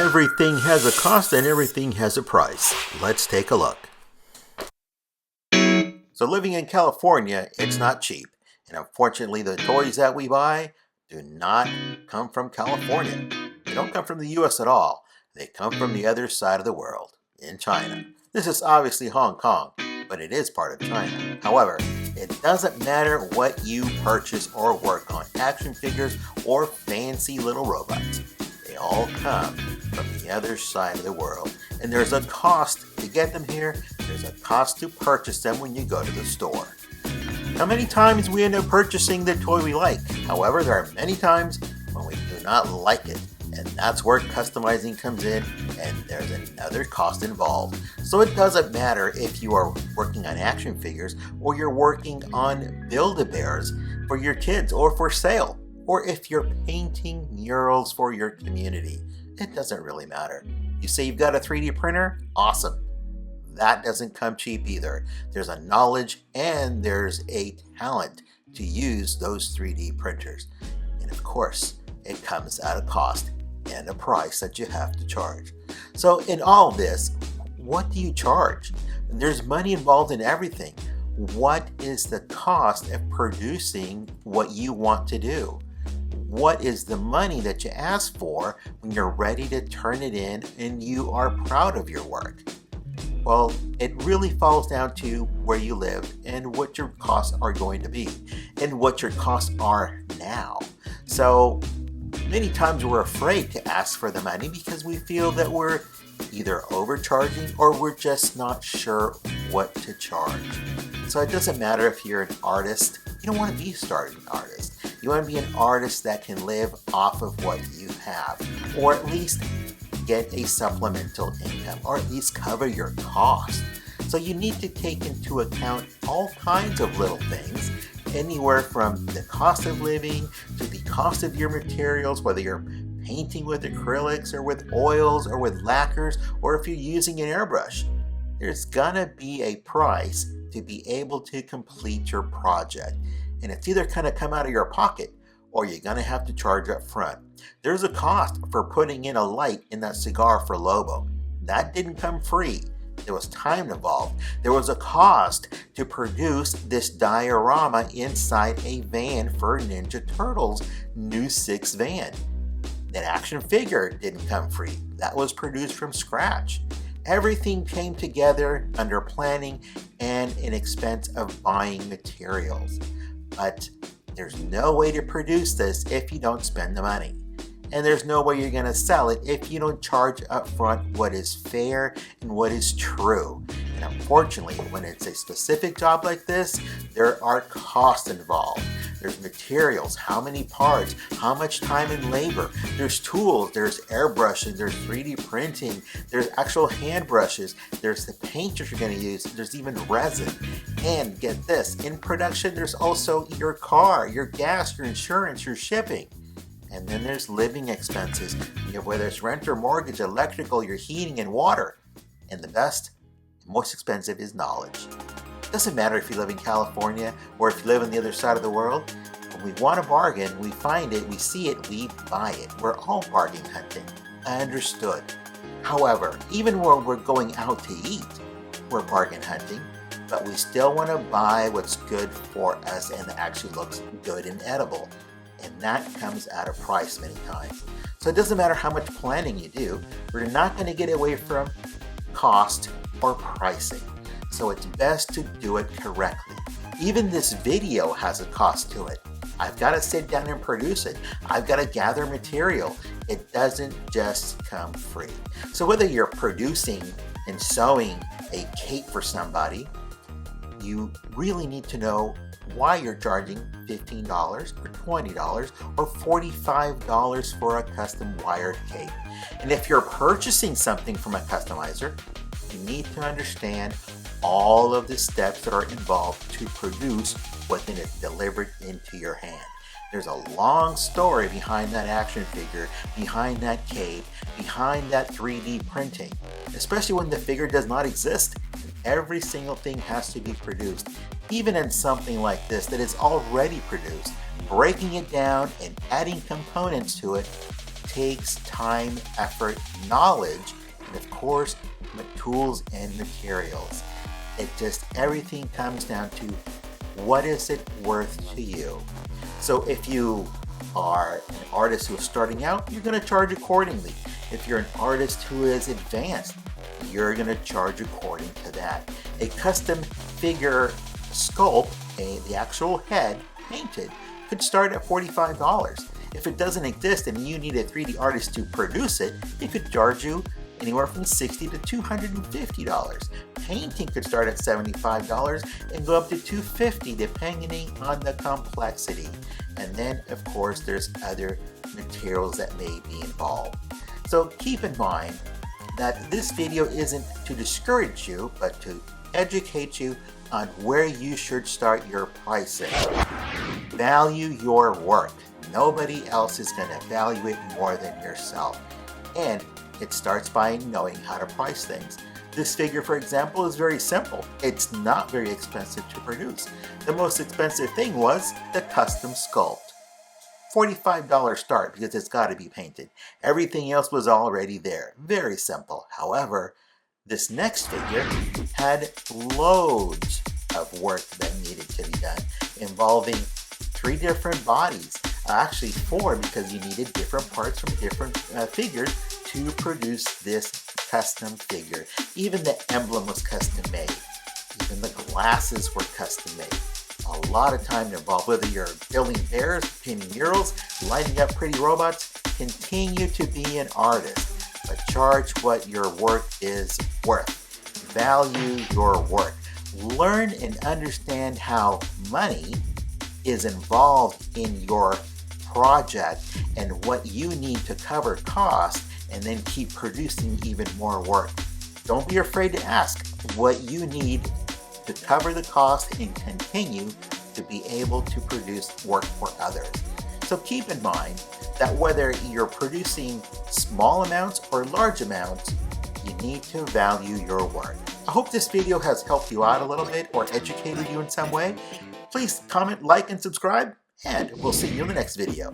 Everything has a cost and everything has a price. Let's take a look. So living in California, it's not cheap. And unfortunately, the toys that we buy do not come from California. They don't come from the US at all. They come from the other side of the world, in China. This is obviously Hong Kong, but it is part of China. However, it doesn't matter what you purchase or work on, action figures or fancy little robots. They all come from the other side of the world. And there's a cost to get them here. There's a cost to purchase them when you go to the store. Now, many times we end up purchasing the toy we like. However, there are many times when we do not like it. And that's where customizing comes in, and there's another cost involved. So it doesn't matter if you are working on action figures or you're working on Build-A-Bears for your kids or for sale, or if you're painting murals for your community. It doesn't really matter. You say you've got a 3D printer? Awesome. That doesn't come cheap either. There's a knowledge and there's a talent to use those 3D printers. And of course, it comes at a cost and a price that you have to charge. So in all this, what do you charge? There's money involved in everything. What is the cost of producing what you want to do? What is the money that you ask for when you're ready to turn it in and you are proud of your work? Well, it really falls down to where you live and what your costs are going to be and what your costs are now. So many times we're afraid to ask for the money because we feel that we're either overcharging or we're just not sure what to charge. So it doesn't matter if you're an artist. You don't want to be a starting artist. You want to be an artist that can live off of what you have, or at least get a supplemental income, or at least cover your cost. So you need to take into account all kinds of little things, anywhere from the cost of living to the cost of your materials, whether you're painting with acrylics or with oils or with lacquers, or if you're using an airbrush. There's gonna be a price to be able to complete your project. And it's either gonna come out of your pocket or you're gonna have to charge up front. There's a cost for putting in a light in that cigar for Lobo. That didn't come free. There was time involved. There was a cost to produce this diorama inside a van for Ninja Turtles' new 6 van. That action figure didn't come free. That was produced from scratch. Everything came together under planning and an expense of buying materials. But there's no way to produce this if you don't spend the money. And there's no way you're going to sell it if you don't charge up front what is fair and what is true. And unfortunately, when it's a specific job like this, there are costs involved. There's materials, how many parts, how much time and labor. There's tools, there's airbrushing, there's 3D printing, there's actual hand brushes, there's the paint you're going to use, there's even resin. And get this, in production, there's also your car, your gas, your insurance, your shipping. And then there's living expenses, whether it's rent or mortgage, electrical, your heating and water. And the best, most expensive is knowledge. It doesn't matter if you live in California or if you live on the other side of the world. When we want a bargain, we find it, we see it, we buy it. We're all bargain hunting. I understood. However, even when we're going out to eat, we're bargain hunting, but we still want to buy what's good for us and that actually looks good and edible. And that comes at a price many times. So it doesn't matter how much planning you do, we're not going to get away from cost or pricing. So it's best to do it correctly. Even this video has a cost to it. I've got to sit down and produce it. I've got to gather material. It doesn't just come free. So whether you're producing and sewing a cake for somebody, you really need to know why you're charging $15 or $20 or $45 for a custom wired cake. And if you're purchasing something from a customizer, you need to understand all of the steps that are involved to produce what then is delivered into your hand. There's a long story behind that action figure, behind that cake, behind that 3D printing, especially when the figure does not exist. Every single thing has to be produced, even in something like this that is already produced. Breaking it down and adding components to it takes time, effort, knowledge, and of course, tools and materials. Everything comes down to what is it worth to you. So if you are an artist who is starting out, you're going to charge accordingly. If you're an artist who is advanced, you're going to charge according to that. A custom figure sculpt, the actual head painted, could start at $45. If it doesn't exist and you need a 3D artist to produce it, it could charge you anywhere from $60 to $250. Painting could start at $75 and go up to $250 depending on the complexity. And then, of course, there's other materials that may be involved. So keep in mind that this video isn't to discourage you, but to educate you on where you should start your pricing. Value your work. Nobody else is going to value it more than yourself. And it starts by knowing how to price things. This figure, for example, is very simple. It's not very expensive to produce. The most expensive thing was the custom sculpt. $45 start because it's got to be painted. Everything else was already there. Very simple. However, this next figure had loads of work that needed to be done, involving 3 different bodies. Actually 4, because you needed different parts from different figures to produce this custom figure. Even the emblem was custom made. Even the glasses were custom made. A lot of time involved, whether you're building bears, painting murals, lighting up pretty robots. Continue to be an artist, but charge what your work is worth. Value your work. Learn and understand how money is involved in your project and what you need to cover costs, and then keep producing even more work. Don't be afraid to ask what you need to cover the cost and continue to be able to produce work for others. So keep in mind that whether you're producing small amounts or large amounts, you need to value your work. I hope this video has helped you out a little bit or educated you in some way. Please comment, like, and subscribe, and we'll see you in the next video.